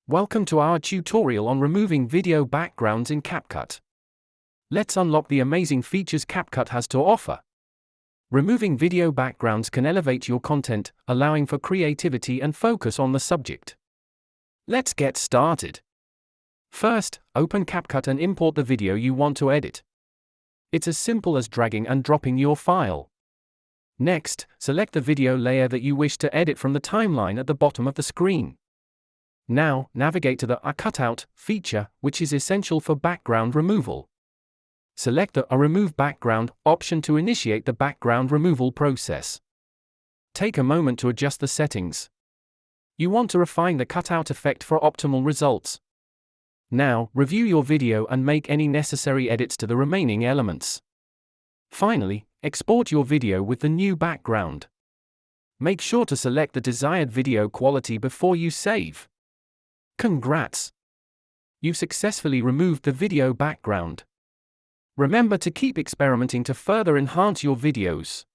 Welcome to our tutorial on removing video backgrounds in CapCut. Let's unlock the amazing features CapCut has to offer. Removing video backgrounds can elevate your content, allowing for creativity and focus on the subject. Let's get started. First, open CapCut and import the video you want to edit. It's as simple as dragging and dropping your file. Next, select the video layer that you wish to edit from the timeline at the bottom of the screen. Now, navigate to the Cutout feature, which is essential for background removal. Select the Remove Background option to initiate the background removal process. Take a moment to adjust the settings. You want to refine the cutout effect for optimal results. Now, review your video and make any necessary edits to the remaining elements. Finally, export your video with the new background. Make sure to select the desired video quality before you save. Congrats! You've successfully removed the video background. Remember to keep experimenting to further enhance your videos.